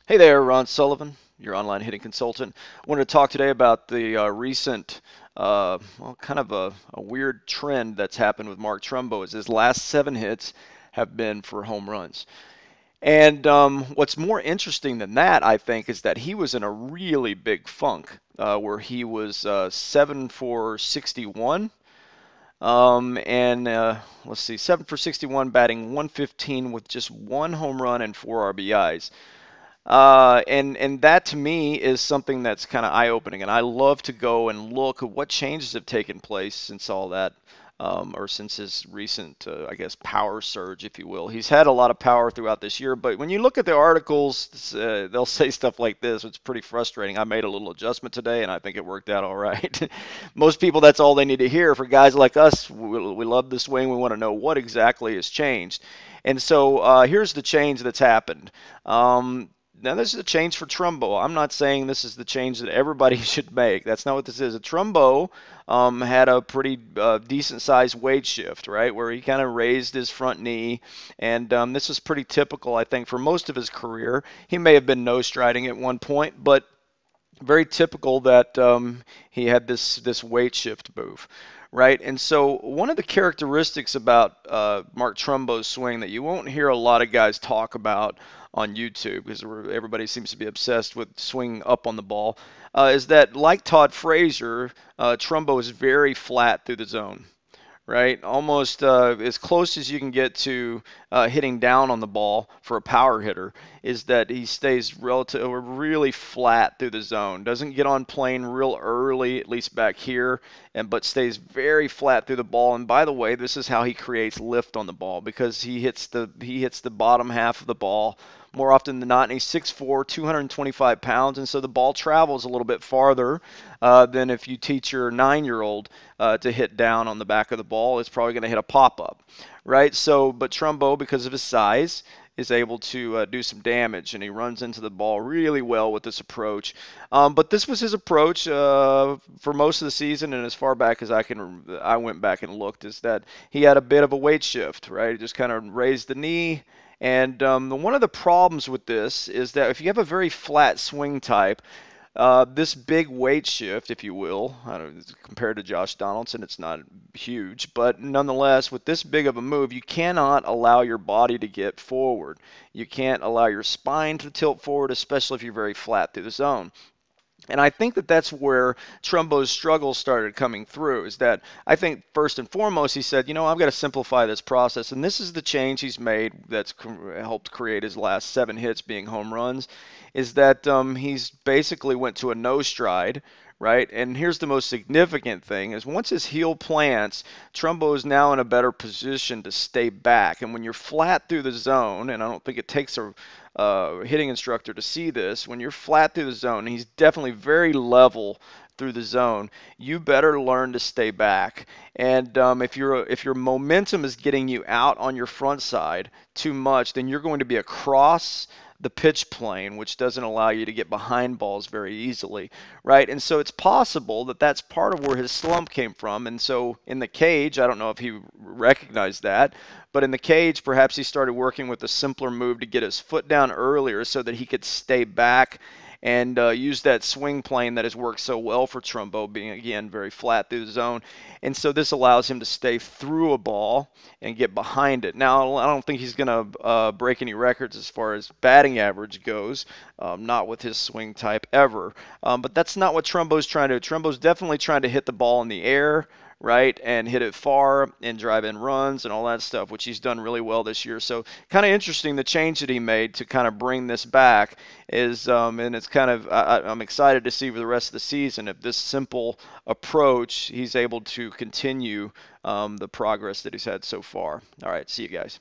Hey there, Ron Sullivan, your online hitting consultant. I wanted to talk today about the recent, kind of a weird trend that's happened with Mark Trumbo. Is his last 7 hits have been for home runs. And what's more interesting than that, I think, is that he was in a really big funk where he was 7 for 61. And let's see, 7 for 61, batting 115 with just one home run and 4 RBIs. And that to me is something that's kind of eye-opening, and I love to go and look at what changes have taken place since all that, or since his recent, I guess, power surge, if you will. He's had a lot of power throughout this year, but when you look at the articles, they'll say stuff like this. It's pretty frustrating. I made a little adjustment today, and I think it worked out all right. Most people, that's all they need to hear. For guys like us, we love the swing. We want to know what exactly has changed. And so here's the change that's happened. Now, this is a change for Trumbo. I'm not saying this is the change that everybody should make. That's not what this is. A Trumbo had a pretty decent sized weight shift, right, where he kind of raised his front knee, and this was pretty typical, I think, for most of his career. He may have been nose striding at one point, but very typical that he had this weight shift move, right? And so one of the characteristics about Mark Trumbo's swing that you won't hear a lot of guys talk about on YouTube, because everybody seems to be obsessed with swinging up on the ball, is that, like Todd Frazier, Trumbo is very flat through the zone, right? Almost as close as you can get to hitting down on the ball for a power hitter is that he stays really flat through the zone. Doesn't get on plane real early, at least back here, but stays very flat through the ball. And by the way, this is how he creates lift on the ball, because he hits the bottom half of the ball more often than not, and he's 6'4", 225 pounds, and so the ball travels a little bit farther than if you teach your 9-year-old to hit down on the back of the ball. It's probably going to hit a pop-up, right? So, but Trumbo, because of his size, is able to do some damage, and he runs into the ball really well with this approach. But this was his approach for most of the season, and as far back as I went back and looked, is that he had a bit of a weight shift, right? He just kind of raised the knee. And one of the problems with this is that if you have a very flat swing type, this big weight shift, if you will, I don't, compared to Josh Donaldson, it's not huge, but nonetheless, with this big of a move, you cannot allow your body to get forward. You can't allow your spine to tilt forward, especially if you're very flat through the zone. And I think that that's where Trumbo's struggles started coming through. Is that I think first and foremost he said, I've got to simplify this process, and this is the change he's made that's helped create his last 7 hits being home runs. Is that he's basically went to a no stride, right? And here's the most significant thing: is once his heel plants, Trumbo is now in a better position to stay back. And when you're flat through the zone, and I don't think it takes a hitting instructor to see this, when you're flat through the zone, and he's definitely very level through the zone, you better learn to stay back. And if your momentum is getting you out on your front side too much, then you're going to be across the pitch plane, which doesn't allow you to get behind balls very easily, right? And so it's possible that that's part of where his slump came from. And so in the cage, I don't know if he recognized that, but in the cage, perhaps he started working with a simpler move to get his foot down earlier so that he could stay back and use that swing plane that has worked so well for Trumbo, being again very flat through the zone. And so this allows him to stay through a ball and get behind it. Now, I don't think he's going to break any records as far as batting average goes, not with his swing type ever. But that's not what Trumbo's trying to do. Trumbo's definitely trying to hit the ball in the air, right, and hit it far and drive in runs and all that stuff, which he's done really well this year. So kind of interesting, the change that he made to kind of bring this back is, and it's kind of, I'm excited to see for the rest of the season if this simple approach, he's able to continue the progress that he's had so far. All right, see you guys.